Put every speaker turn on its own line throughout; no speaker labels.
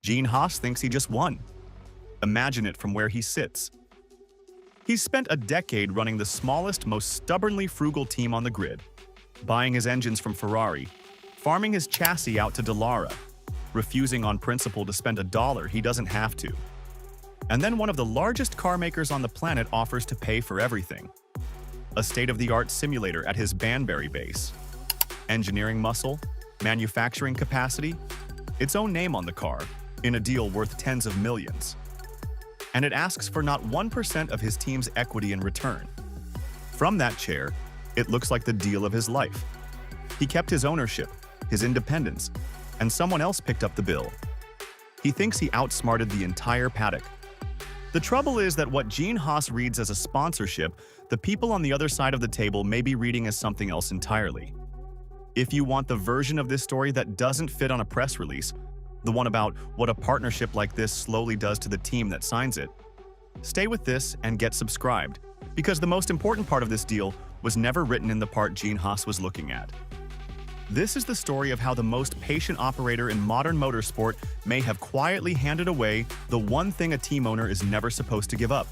Gene Haas thinks he just won. Imagine it from where he sits. He's spent a decade running the smallest, most stubbornly frugal team on the grid, buying his engines from Ferrari, farming his chassis out to Dallara, refusing on principle to spend $1 he doesn't have to. And then one of the largest car makers on the planet offers to pay for everything. A state-of-the-art simulator at his Banbury base. Engineering muscle, manufacturing capacity, its own name on the car, in a deal worth tens of millions. And it asks for not 1% of his team's equity in return. From that chair, it looks like the deal of his life. He kept his ownership, his independence, and someone else picked up the bill. He thinks he outsmarted the entire paddock. The trouble is that what Gene Haas reads as a sponsorship, the people on the other side of the table may be reading as something else entirely. If you want the version of this story that doesn't fit on a press release, the one about what a partnership like this slowly does to the team that signs it, stay with this and get subscribed, because the most important part of this deal was never written in the part Gene Haas was looking at. This is the story of how the most patient operator in modern motorsport may have quietly handed away the one thing a team owner is never supposed to give up,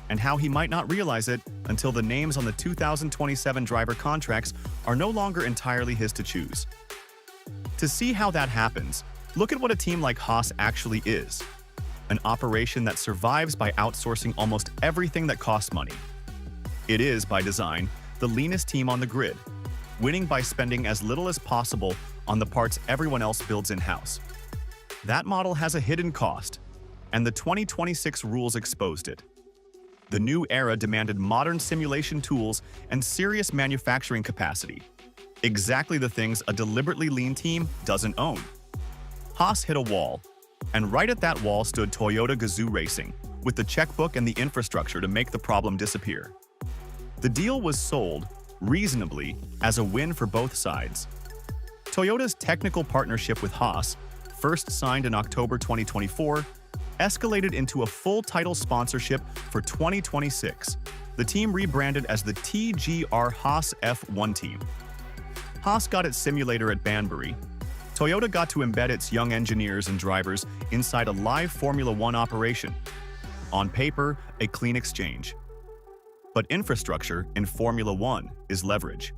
and how he might not realize it until the names on the 2027 driver contracts are no longer entirely his to choose. To see how that happens, look at what a team like Haas actually is. An operation that survives by outsourcing almost everything that costs money. It is, by design, the leanest team on the grid, winning by spending as little as possible on the parts everyone else builds in-house. That model has a hidden cost, and the 2026 rules exposed it. The new era demanded modern simulation tools and serious manufacturing capacity. Exactly the things a deliberately lean team doesn't own. Haas hit a wall, and right at that wall stood Toyota Gazoo Racing, with the checkbook and the infrastructure to make the problem disappear. The deal was sold, reasonably, as a win for both sides. Toyota's technical partnership with Haas, first signed in October 2024, escalated into a full title sponsorship for 2026, the team rebranded as the TGR Haas F1 team. Haas got its simulator at Banbury. Toyota got to embed its young engineers and drivers inside a live Formula One operation. On paper, a clean exchange. But infrastructure in Formula One is leverage.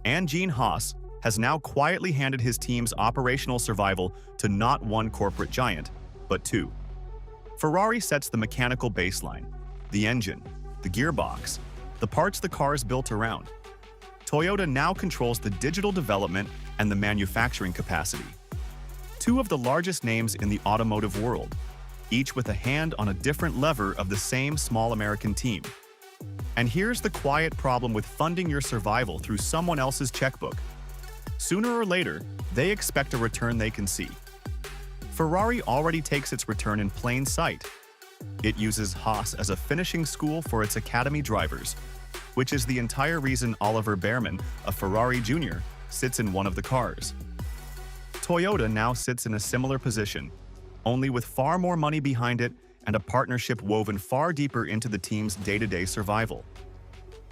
And Gene Haas has now quietly handed his team's operational survival to not one corporate giant, but two. Ferrari sets the mechanical baseline, the engine, the gearbox, the parts the car is built around. Toyota now controls the digital development and the manufacturing capacity. Two of the largest names in the automotive world, each with a hand on a different lever of the same small American team. And here's the quiet problem with funding your survival through someone else's checkbook. Sooner or later, they expect a return they can see. Ferrari already takes its return in plain sight. It uses Haas as a finishing school for its academy drivers, which is the entire reason Oliver Bearman, a Ferrari junior, sits in one of the cars. Toyota now sits in a similar position, only with far more money behind it and a partnership woven far deeper into the team's day-to-day survival.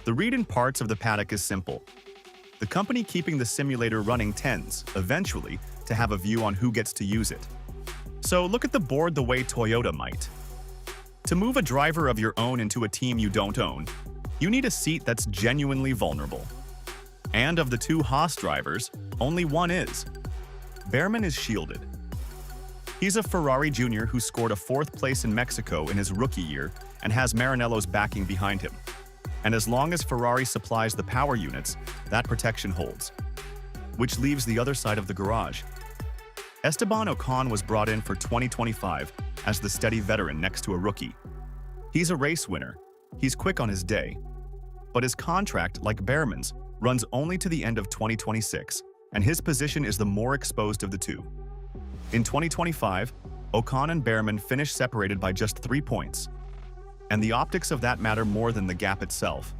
The read in parts of the paddock is simple. The company keeping the simulator running tends, eventually, to have a view on who gets to use it. So look at the board the way Toyota might. To move a driver of your own into a team you don't own, you need a seat that's genuinely vulnerable. And of the two Haas drivers, only one is. Bearman is shielded. He's a Ferrari junior who scored a 4th place in Mexico in his rookie year and has Maranello's backing behind him. And as long as Ferrari supplies the power units, that protection holds. Which leaves the other side of the garage. Esteban Ocon was brought in for 2025 as the steady veteran next to a rookie. He's a race winner. He's quick on his day. But his contract, like Bearman's, runs only to the end of 2026, and his position is the more exposed of the two. In 2025, Ocon and Bearman finished separated by just 3 points. And the optics of that matter more than the gap itself.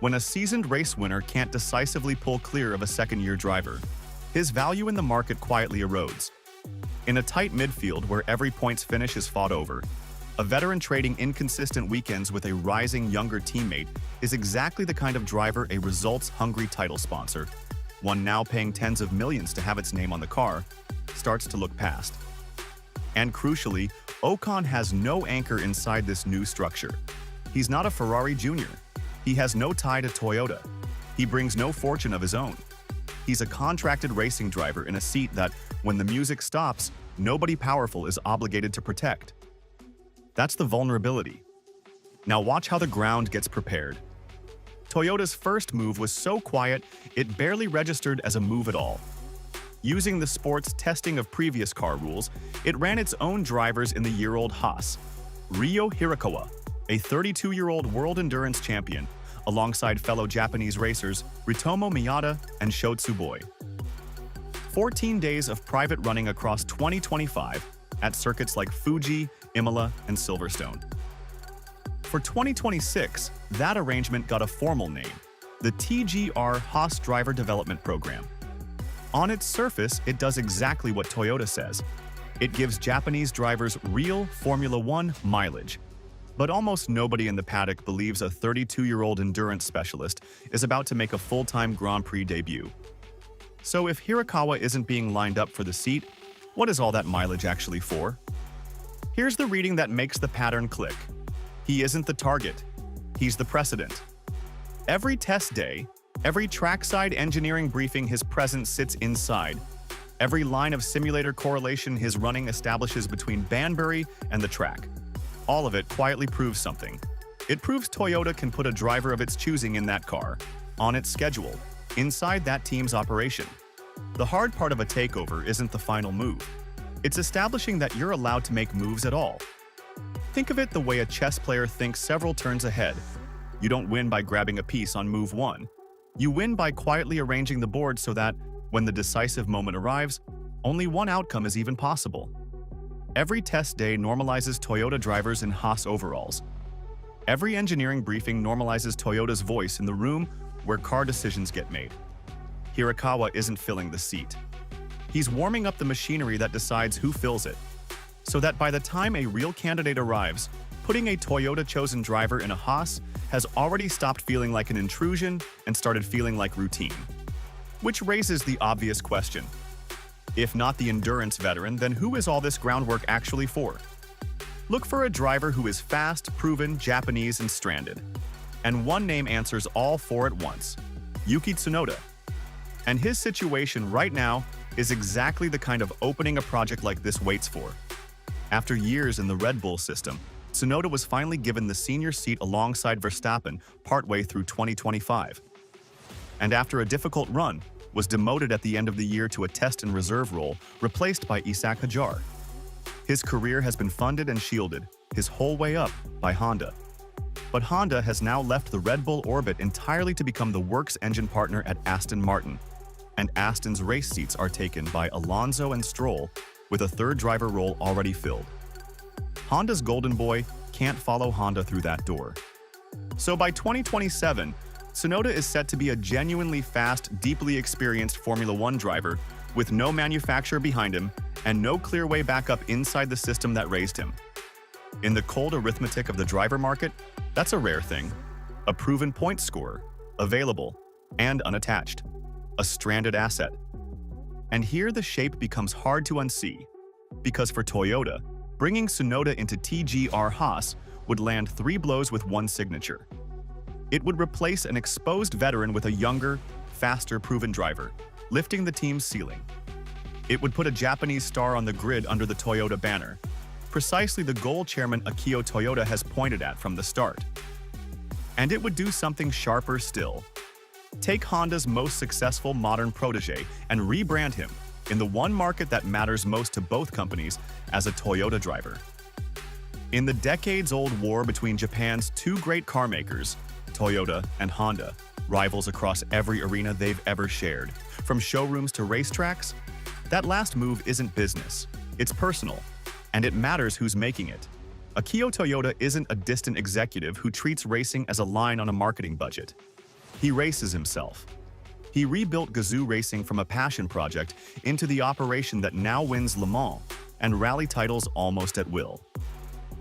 When a seasoned race winner can't decisively pull clear of a second-year driver, his value in the market quietly erodes. In a tight midfield where every points finish is fought over, a veteran trading inconsistent weekends with a rising younger teammate is exactly the kind of driver a results-hungry title sponsor, one now paying tens of millions to have its name on the car, starts to look past. And crucially, Ocon has no anchor inside this new structure. He's not a Ferrari Jr. He has no tie to Toyota. He brings no fortune of his own. He's a contracted racing driver in a seat that, when the music stops, nobody powerful is obligated to protect. That's the vulnerability. Now watch how the ground gets prepared. Toyota's first move was so quiet, it barely registered as a move at all. Using the sport's testing of previous car rules, it ran its own drivers in the year-old Haas, Ryo Hirakawa, a 32-year-old world endurance champion, alongside fellow Japanese racers Ritomo Miyata and Sho Tsuboi. 14 days of private running across 2025 at circuits like Fuji, Imola, and Silverstone. For 2026, that arrangement got a formal name, the TGR Haas Driver Development Program. On its surface, it does exactly what Toyota says. It gives Japanese drivers real Formula One mileage. But almost nobody in the paddock believes a 32-year-old endurance specialist is about to make a full-time Grand Prix debut. So if Hirakawa isn't being lined up for the seat, what is all that mileage actually for? Here's the reading that makes the pattern click. He isn't the target. He's the precedent. Every test day, every trackside engineering briefing his presence sits inside, every line of simulator correlation his running establishes between Banbury and the track, all of it quietly proves something. It proves Toyota can put a driver of its choosing in that car, on its schedule, inside that team's operation. The hard part of a takeover isn't the final move. It's establishing that you're allowed to make moves at all. Think of it the way a chess player thinks several turns ahead. You don't win by grabbing a piece on move 1. You win by quietly arranging the board so that, when the decisive moment arrives, only one outcome is even possible. Every test day normalizes Toyota drivers in Haas overalls. Every engineering briefing normalizes Toyota's voice in the room where car decisions get made. Hirakawa isn't filling the seat. He's warming up the machinery that decides who fills it, so that by the time a real candidate arrives, putting a Toyota-chosen driver in a Haas has already stopped feeling like an intrusion and started feeling like routine. Which raises the obvious question. If not the endurance veteran, then who is all this groundwork actually for? Look for a driver who is fast, proven, Japanese, and stranded. And one name answers all four at once: Yuki Tsunoda. And his situation right now is exactly the kind of opening a project like this waits for. After years in the Red Bull system, Tsunoda was finally given the senior seat alongside Verstappen partway through 2025. And after a difficult run, was demoted at the end of the year to a test and reserve role, replaced by Isak Hajar. His career has been funded and shielded, his whole way up, by Honda. But Honda has now left the Red Bull orbit entirely to become the works engine partner at Aston Martin, and Aston's race seats are taken by Alonso and Stroll, with a third driver role already filled. Honda's golden boy can't follow Honda through that door. So by 2027, Tsunoda is set to be a genuinely fast, deeply experienced Formula One driver with no manufacturer behind him and no clear way back up inside the system that raised him. In the cold arithmetic of the driver market, that's a rare thing. A proven point scorer, available, and unattached. A stranded asset. And here the shape becomes hard to unsee, because for Toyota, bringing Tsunoda into TGR Haas would land 3 blows with one signature. It would replace an exposed veteran with a younger, faster proven driver, lifting the team's ceiling. It would put a Japanese star on the grid under the Toyota banner, precisely the goal chairman Akio Toyoda has pointed at from the start. And it would do something sharper still. Take Honda's most successful modern protege and rebrand him, in the one market that matters most to both companies, as a Toyota driver. In the decades-old war between Japan's two great car makers, Toyota and Honda, rivals across every arena they've ever shared, from showrooms to racetracks, that last move isn't business, it's personal, and it matters who's making it. Akio Toyoda isn't a distant executive who treats racing as a line on a marketing budget. He races himself. He rebuilt Gazoo Racing from a passion project into the operation that now wins Le Mans and rally titles almost at will.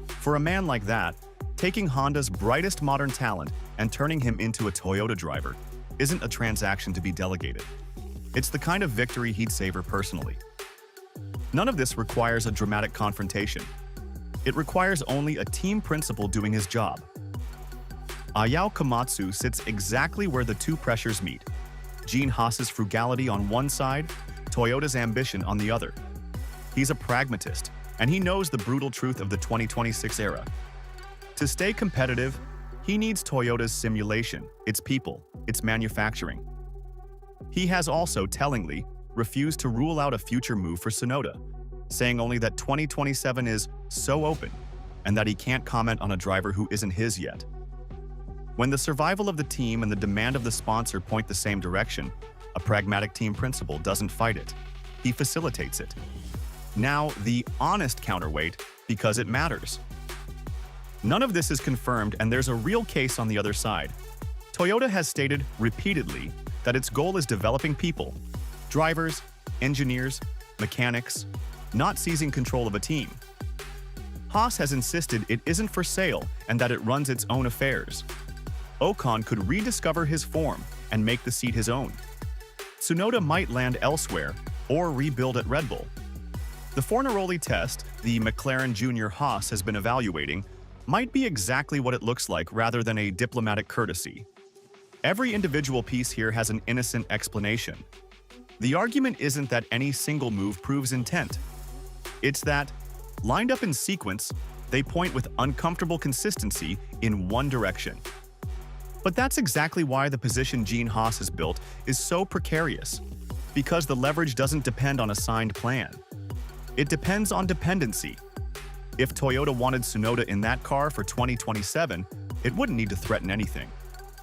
For a man like that, taking Honda's brightest modern talent and turning him into a Toyota driver isn't a transaction to be delegated. It's the kind of victory he'd savor personally. None of this requires a dramatic confrontation. It requires only a team principal doing his job. Ayao Komatsu sits exactly where the two pressures meet. Gene Haas's frugality on one side, Toyota's ambition on the other. He's a pragmatist, and he knows the brutal truth of the 2026 era. To stay competitive, he needs Toyota's simulation, its people, its manufacturing. He has also, tellingly, refused to rule out a future move for Tsunoda, saying only that 2027 is so open and that he can't comment on a driver who isn't his yet. When the survival of the team and the demand of the sponsor point the same direction, a pragmatic team principal doesn't fight it. He facilitates it. Now, the honest counterweight, because it matters. None of this is confirmed, and there's a real case on the other side. Toyota has stated repeatedly that its goal is developing people, drivers, engineers, mechanics, not seizing control of a team. Haas has insisted it isn't for sale and that it runs its own affairs. Ocon could rediscover his form and make the seat his own. Tsunoda might land elsewhere or rebuild at Red Bull. The Fornaroli test the McLaren Junior Haas has been evaluating might be exactly what it looks like rather than a diplomatic courtesy. Every individual piece here has an innocent explanation. The argument isn't that any single move proves intent. It's that, lined up in sequence, they point with uncomfortable consistency in one direction. But that's exactly why the position Gene Haas has built is so precarious, because the leverage doesn't depend on a signed plan. It depends on dependency. If Toyota wanted Tsunoda in that car for 2027, it wouldn't need to threaten anything.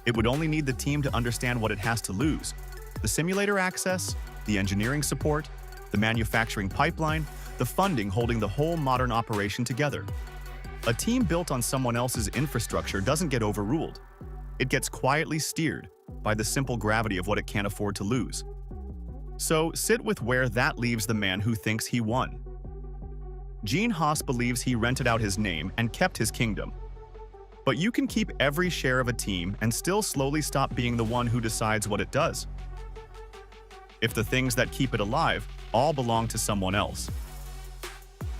It would only need the team to understand what it has to lose: the simulator access, the engineering support, the manufacturing pipeline, the funding holding the whole modern operation together. A team built on someone else's infrastructure doesn't get overruled. It gets quietly steered by the simple gravity of what it can't afford to lose. So sit with where that leaves the man who thinks he won. Gene Haas believes he rented out his name and kept his kingdom. But you can keep every share of a team and still slowly stop being the one who decides what it does. If the things that keep it alive all belong to someone else.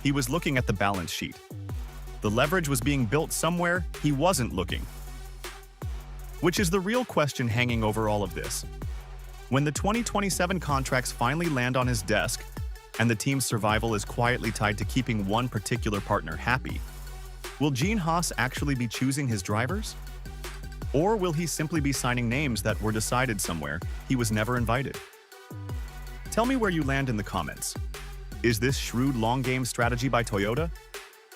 He was looking at the balance sheet. The leverage was being built somewhere he wasn't looking. Which is the real question hanging over all of this. When the 2027 contracts finally land on his desk, and the team's survival is quietly tied to keeping one particular partner happy, will Gene Haas actually be choosing his drivers? Or will he simply be signing names that were decided somewhere he was never invited? Tell me where you land in the comments. Is this shrewd long-game strategy by Toyota?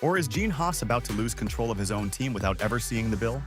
Or is Gene Haas about to lose control of his own team without ever seeing the bill?